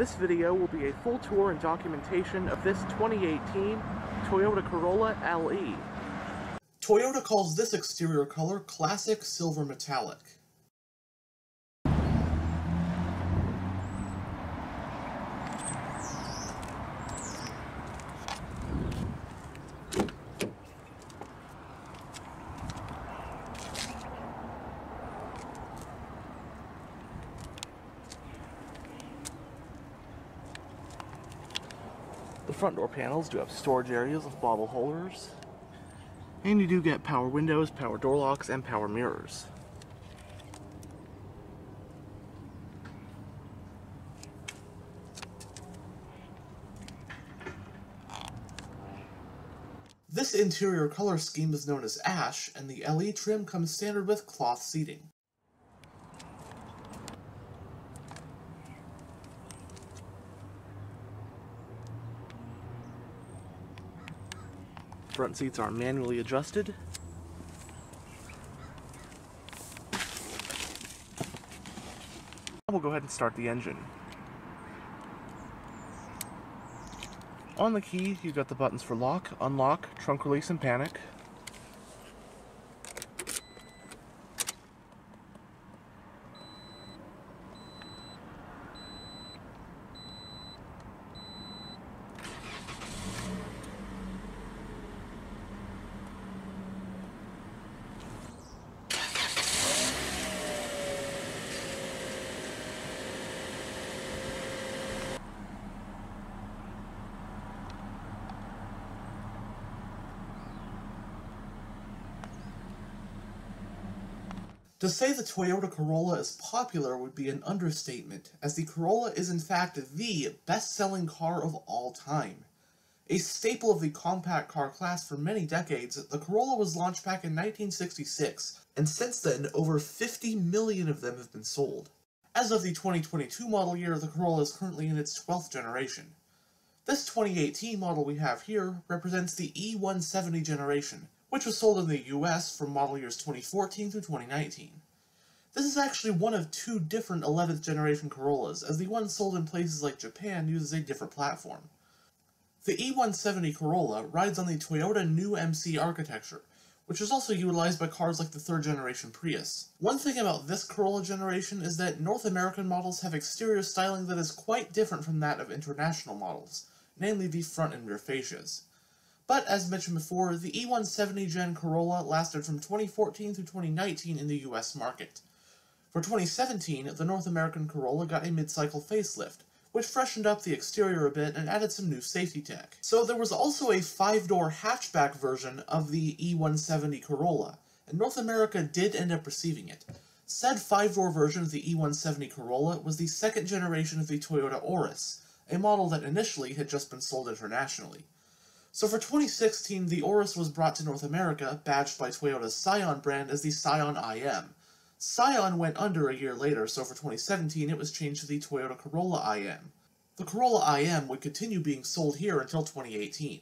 This video will be a full tour and documentation of this 2018 Toyota Corolla LE. Toyota calls this exterior color Classic Silver Metallic. The front door panels do have storage areas with bottle holders, and you do get power windows, power door locks, and power mirrors. This interior color scheme is known as ash, and the LE trim comes standard with cloth seating. Front seats are manually adjusted. We'll go ahead and start the engine. On the key, you've got the buttons for lock, unlock, trunk release, and panic. To say the Toyota Corolla is popular would be an understatement, as the Corolla is in fact the best-selling car of all time. A staple of the compact car class for many decades, the Corolla was launched back in 1966, and since then, over 50 million of them have been sold. As of the 2022 model year, the Corolla is currently in its 12th generation. This 2018 model we have here represents the E170 generation, which was sold in the US from model years 2014 through 2019. This is actually one of two different 11th generation Corollas, as the one sold in places like Japan uses a different platform. The E170 Corolla rides on the Toyota New MC architecture, which is also utilized by cars like the 3rd generation Prius. One thing about this Corolla generation is that North American models have exterior styling that is quite different from that of international models, namely the front and rear fascias. But, as mentioned before, the E170 Gen Corolla lasted from 2014 through 2019 in the US market. For 2017, the North American Corolla got a mid-cycle facelift, which freshened up the exterior a bit and added some new safety tech. So there was also a 5-door hatchback version of the E170 Corolla, and North America did end up receiving it. Said 5-door version of the E170 Corolla was the 2nd generation of the Toyota Auris, a model that initially had just been sold internationally. So for 2016, the Auris was brought to North America, badged by Toyota's Scion brand as the Scion IM. Scion went under a year later, so for 2017 it was changed to the Toyota Corolla IM. The Corolla IM would continue being sold here until 2018.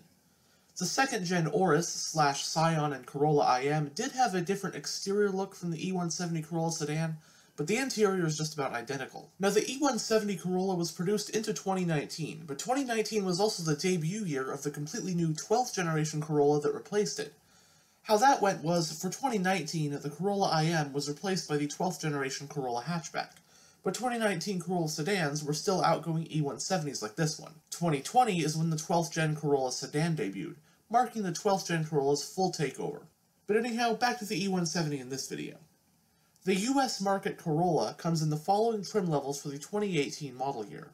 The 2nd gen Auris / Scion and Corolla IM did have a different exterior look from the E170 Corolla sedan, but the interior is just about identical. Now, the E170 Corolla was produced into 2019, but 2019 was also the debut year of the completely new 12th generation Corolla that replaced it. How that went was, for 2019, the Corolla IM was replaced by the 12th generation Corolla hatchback, but 2019 Corolla sedans were still outgoing E170s like this one. 2020 is when the 12th gen Corolla sedan debuted, marking the 12th gen Corolla's full takeover. But anyhow, back to the E170 in this video. The US market Corolla comes in the following trim levels for the 2018 model year: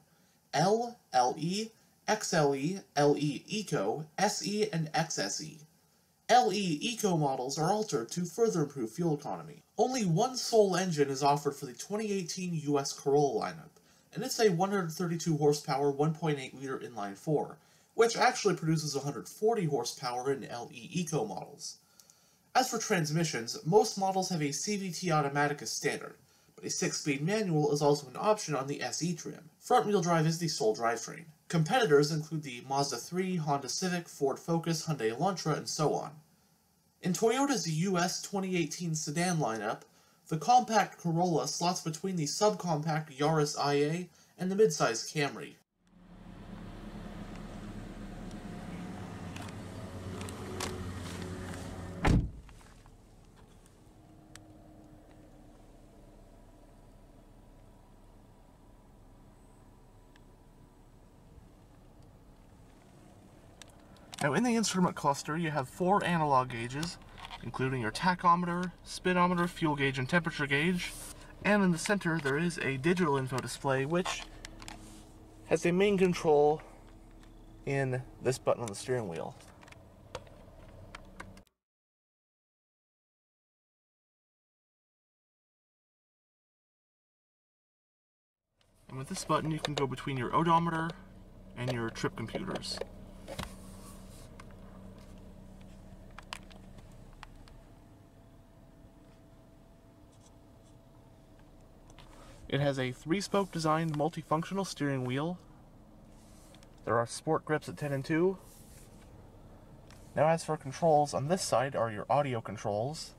L, LE, XLE, LE Eco, SE, and XSE. LE Eco models are altered to further improve fuel economy. Only one sole engine is offered for the 2018 US Corolla lineup, and it's a 132 horsepower 1.8-liter inline-4, which actually produces 140 horsepower in LE Eco models. As for transmissions, most models have a CVT automatic as standard, but a 6-speed manual is also an option on the SE trim. Front-wheel drive is the sole drivetrain. Competitors include the Mazda 3, Honda Civic, Ford Focus, Hyundai Elantra, and so on. In Toyota's US 2018 sedan lineup, the compact Corolla slots between the subcompact Yaris IA and the midsize Camry. Now in the instrument cluster you have 4 analog gauges, including your tachometer, speedometer, fuel gauge, and temperature gauge. And in the center there is a digital info display which has a main control in this button on the steering wheel. And with this button you can go between your odometer and your trip computers. It has a 3-spoke designed multifunctional steering wheel. There are sport grips at 10 and 2. Now as for controls, on this side are your audio controls.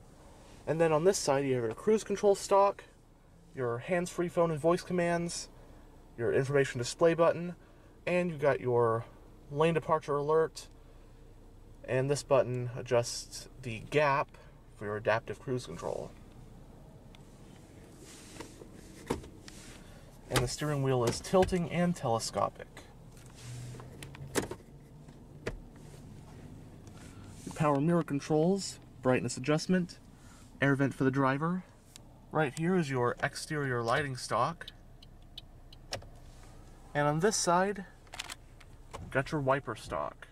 And then on this side you have your cruise control stock, your hands-free phone and voice commands, your information display button, and you've got your lane departure alert. And this button adjusts the gap for your adaptive cruise control. And the steering wheel is tilting and telescopic. The power mirror controls, brightness adjustment, air vent for the driver. Right here is your exterior lighting stock. And on this side, got your wiper stock.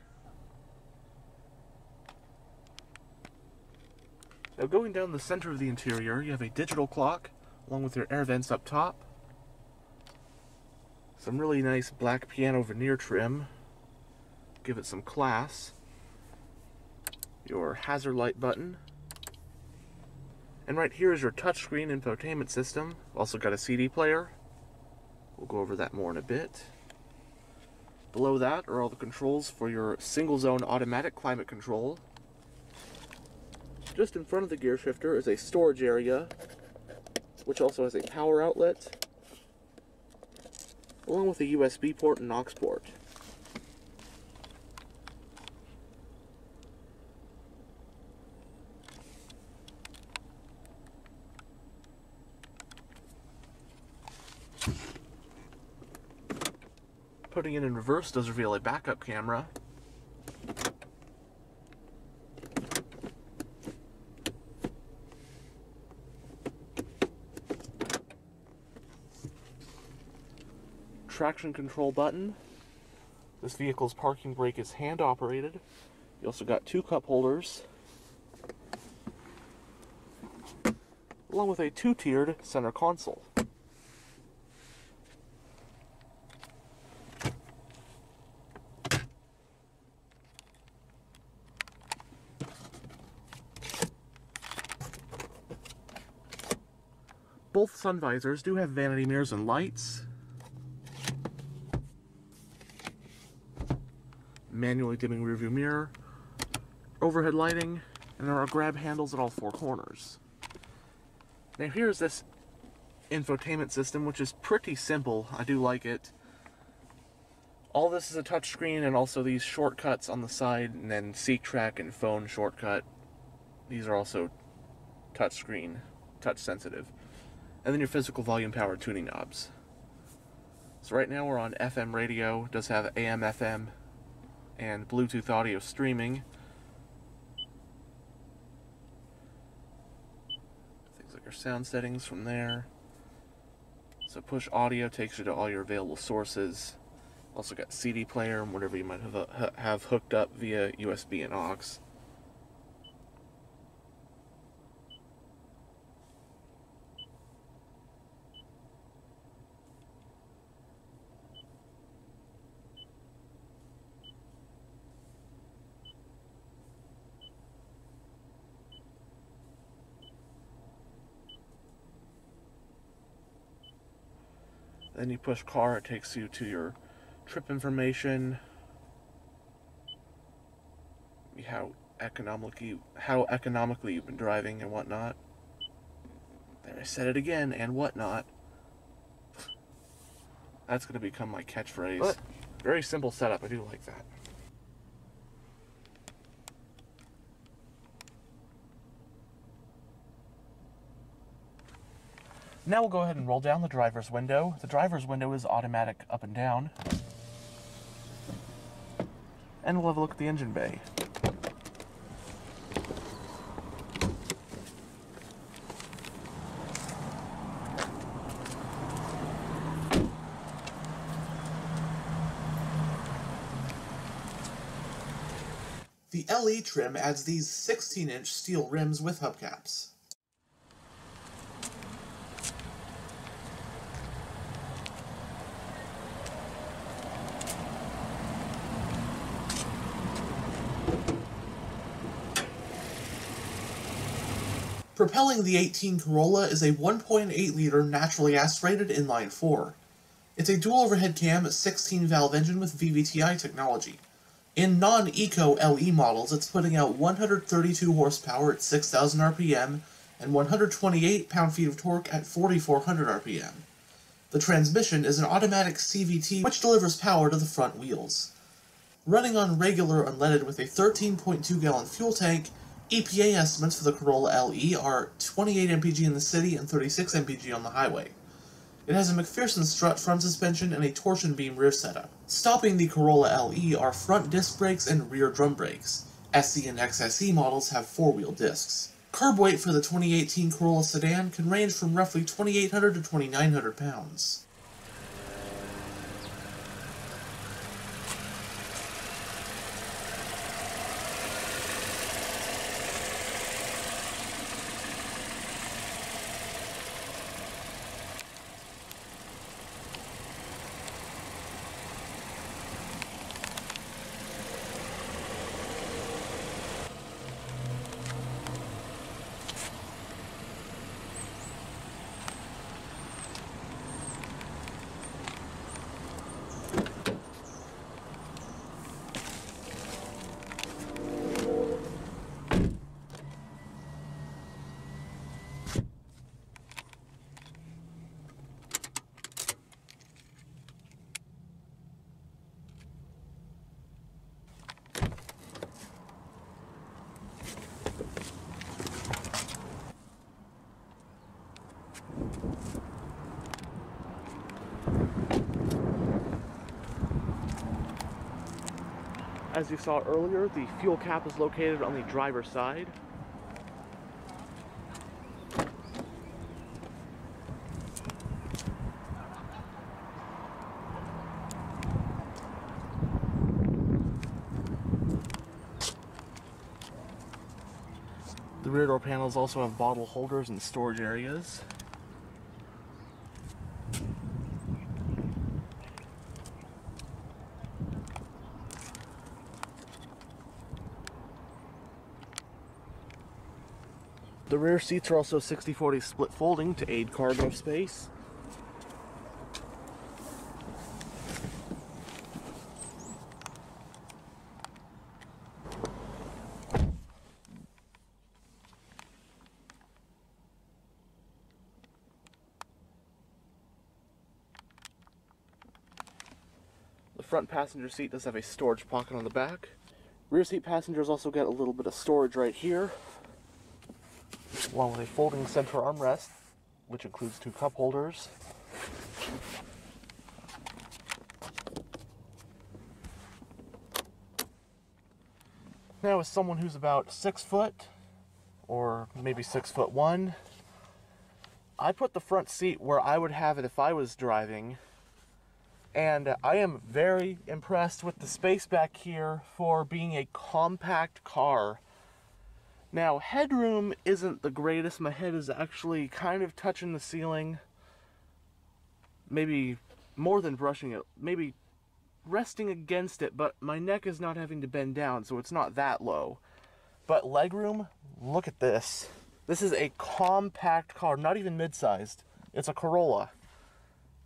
Now going down the center of the interior, you have a digital clock, along with your air vents up top. Some really nice black piano veneer trim. Give it some class. Your hazard light button. And right here is your touchscreen infotainment system. Also got a CD player. We'll go over that more in a bit. Below that are all the controls for your single zone automatic climate control. Just in front of the gear shifter is a storage area, which also has a power outlet, along with a USB port and aux port. Putting it in reverse does reveal a backup camera. Traction control button. This vehicle's parking brake is hand operated. You also got 2 cup holders, along with a 2-tiered center console. Both sun visors do have vanity mirrors and lights. Manually dimming rearview mirror, overhead lighting, and there are grab handles at all 4 corners. Now here's this infotainment system, which is pretty simple. I do like it. All this is a touchscreen, and also these shortcuts on the side, and then seek track and phone shortcut. These are also touchscreen, touch sensitive. And then your physical volume power tuning knobs. So right now we're on FM radio, it does have AM, FM, and Bluetooth audio streaming. Things like your sound settings from there. So push audio takes you to all your available sources. Also got CD player and whatever you might have hooked up via USB and aux. Then you push car, it takes you to your trip information, how economically you've been driving and whatnot. There, I said it again, and whatnot. That's going to become my catchphrase. But very simple setup. I do like that. Now we'll go ahead and roll down the driver's window. The driver's window is automatic up and down. And we'll have a look at the engine bay. The LE trim adds these 16-inch steel rims with hubcaps. Propelling the 18 Corolla is a 1.8-liter naturally aspirated inline-four. It's a dual overhead cam 16-valve engine with VVTi technology. In non-Eco LE models, it's putting out 132 horsepower at 6,000 RPM and 128 pound-feet of torque at 4,400 RPM. The transmission is an automatic CVT which delivers power to the front wheels. Running on regular unleaded with a 13.2-gallon fuel tank, EPA estimates for the Corolla LE are 28 mpg in the city and 36 mpg on the highway. It has a McPherson strut front suspension and a torsion beam rear setup. Stopping the Corolla LE are front disc brakes and rear drum brakes. SE and XSE models have four-wheel discs. Curb weight for the 2018 Corolla sedan can range from roughly 2,800 to 2,900 pounds. As you saw earlier, the fuel cap is located on the driver's side. The rear door panels also have bottle holders and storage areas. The rear seats are also 60/40 split folding to aid cargo space. The front passenger seat does have a storage pocket on the back. Rear seat passengers also get a little bit of storage right here, along with a folding center armrest, which includes two cup holders. Now, as someone who's about 6 foot, or maybe 6'1", I put the front seat where I would have it if I was driving, and I am very impressed with the space back here for being a compact car. Now, headroom isn't the greatest. My head is actually kind of touching the ceiling. Maybe more than brushing it. Maybe resting against it, but my neck is not having to bend down, so it's not that low. But legroom, look at this. This is a compact car, not even mid-sized. It's a Corolla.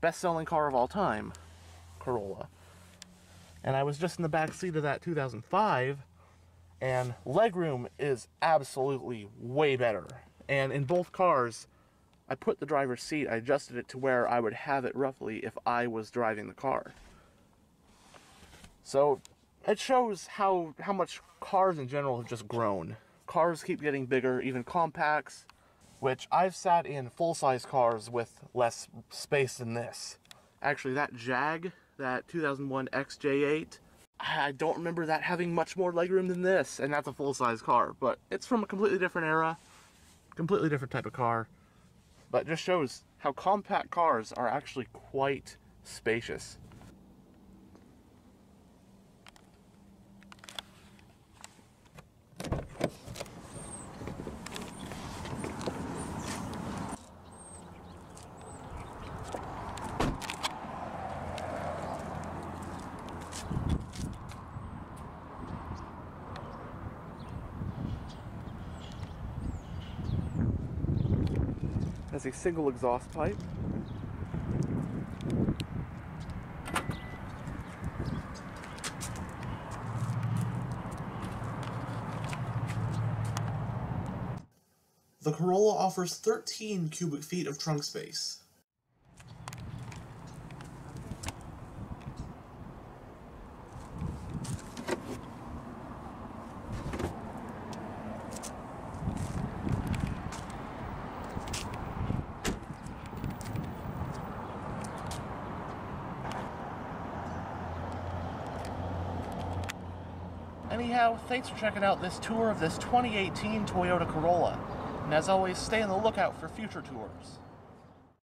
Best-selling car of all time, Corolla. And I was just in the back seat of that 2005, and legroom is absolutely way better. And in both cars, I put the driver's seat, I adjusted it to where I would have it roughly if I was driving the car. So it shows how much cars in general have just grown. Cars keep getting bigger, even compacts, which I've sat in full-size cars with less space than this. Actually, that Jag, that 2001 XJ8, I don't remember that having much more legroom than this, and that's a full-size car, but it's from a completely different era, completely different type of car, but just shows how compact cars are actually quite spacious. Has a single exhaust pipe. The Corolla offers 13 cubic feet of trunk space. Anyhow, thanks for checking out this tour of this 2018 Toyota Corolla. And as always, stay on the lookout for future tours.